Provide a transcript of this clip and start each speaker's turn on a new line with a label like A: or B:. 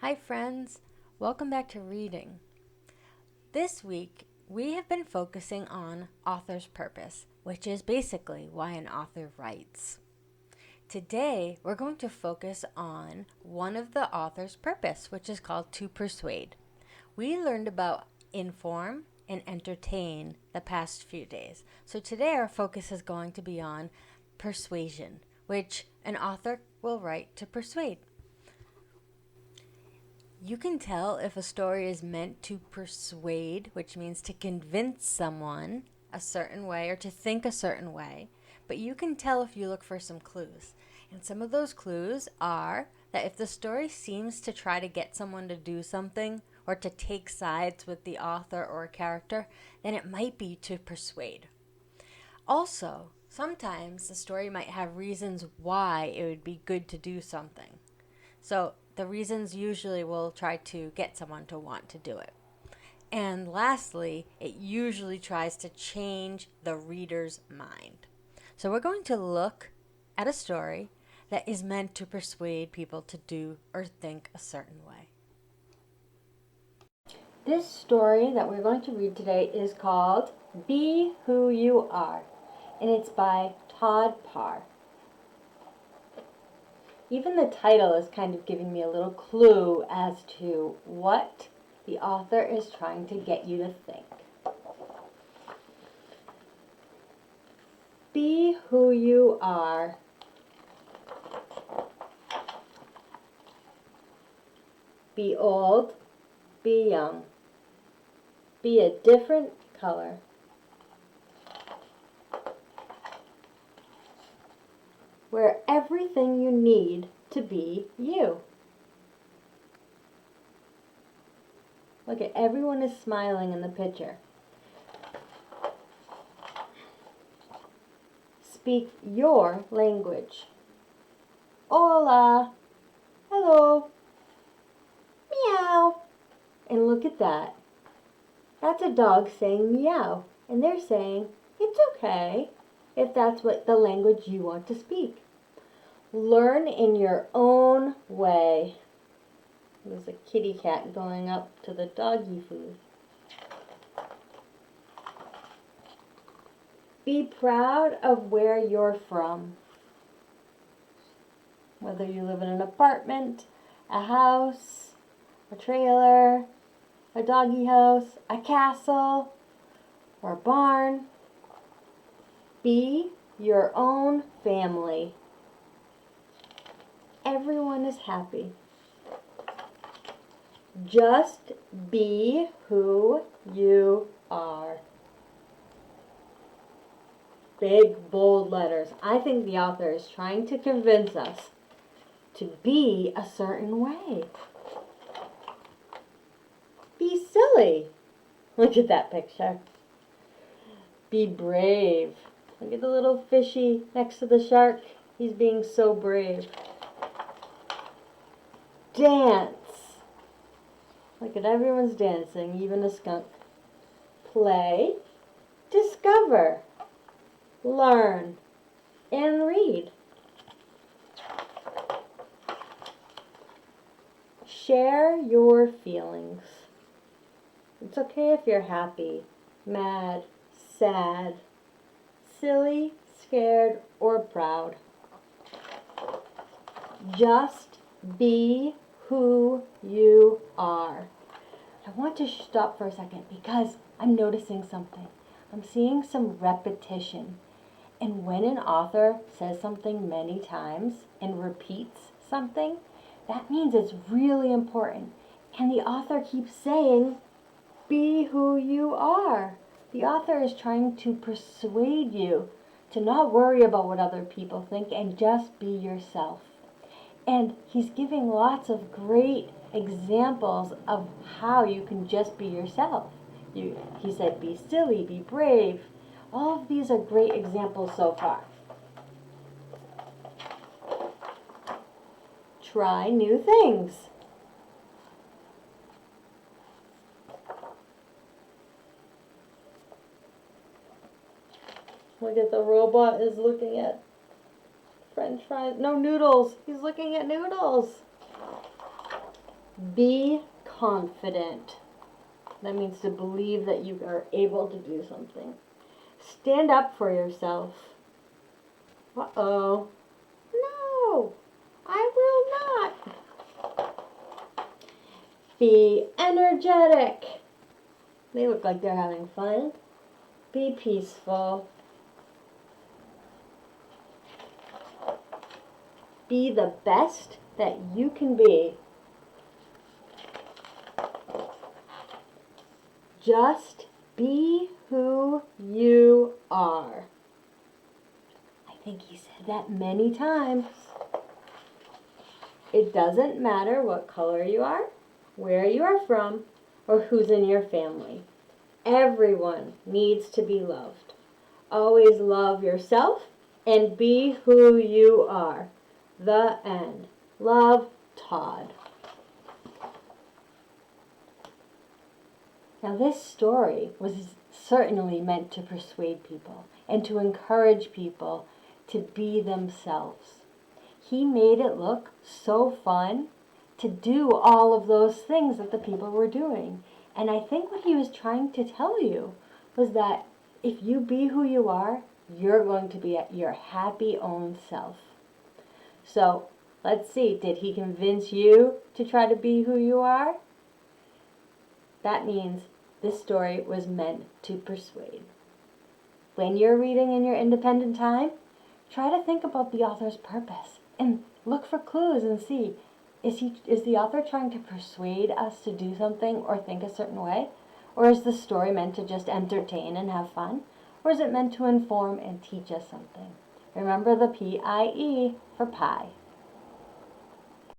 A: Hi friends, welcome back to reading. This week we have been focusing on author's purpose, which is basically why an author writes. Today we're going to focus on one of the author's purpose, which is called to persuade. We learned about inform and entertain the past few days. So today our focus is going to be on persuasion, which an author will write to persuade. You can tell if a story is meant to persuade, which means to convince someone a certain way or to think a certain way, but you can tell if you look for some clues. And some of those clues are that if the story seems to try to get someone to do something or to take sides with the author or a character, then it might be to persuade. Also, sometimes the story might have reasons why it would be good to do something. So the reasons usually will try to get someone to want to do it. And lastly, it usually tries to change the reader's mind. So we're going to look at a story that is meant to persuade people to do or think a certain way.
B: This story that we're going to read today is called Be Who You Are, and it's by Todd Parr. Even the title is kind of giving me a little clue as to what the author is trying to get you to think. Be who you are. Be old, be young. Be a different color. Wear everything you need to be you. Look at everyone is smiling in the picture. Speak your language. Hola. Hello. Meow. And look at that. That's a dog saying meow. And they're saying, it's okay if that's what the language you want to speak. Learn in your own way. There's a kitty cat going up to the doggy food. Be proud of where you're from. Whether you live in an apartment, a house, a trailer, a doggy house, a castle, or a barn. Be your own family. Everyone is happy. Just be who you are. Big, bold letters. I think the author is trying to convince us to be a certain way. Be silly. Look at that picture. Be brave. Look at the little fishy next to the shark. He's being so brave. Dance. Look at everyone's dancing, even a skunk. Play. Discover. Learn. And read. Share your feelings. It's okay if you're happy, mad, sad, silly, scared, or proud. Just be who you are. I want to stop for a second because I'm noticing something. I'm seeing some repetition. And when an author says something many times and repeats something, that means it's really important. And the author keeps saying, be who you are. The author is trying to persuade you to not worry about what other people think and just be yourself. And he's giving lots of great examples of how you can just be yourself. He said be silly, be brave. All of these are great examples so far. Try new things. Look at the robot is looking at French fries. No, noodles. He's looking at noodles. Be confident. That means to believe that you are able to do something. Stand up for yourself. Uh-oh. No, I will not. Be energetic. They look like they're having fun. Be peaceful. Be the best that you can be. Just be who you are. I think he said that many times. It doesn't matter what color you are, where you are from, or who's in your family. Everyone needs to be loved. Always love yourself and be who you are. The end. Love, Todd. Now, this story was certainly meant to persuade people and to encourage people to be themselves. He made it look so fun to do all of those things that the people were doing. And I think what he was trying to tell you was that if you be who you are, you're going to be your happy own self. So, let's see, did he convince you to try to be who you are? That means this story was meant to persuade. When you're reading in your independent time, try to think about the author's purpose and look for clues and see, is the author trying to persuade us to do something or think a certain way? Or is the story meant to just entertain and have fun? Or is it meant to inform and teach us something? Remember the P-I-E for pie.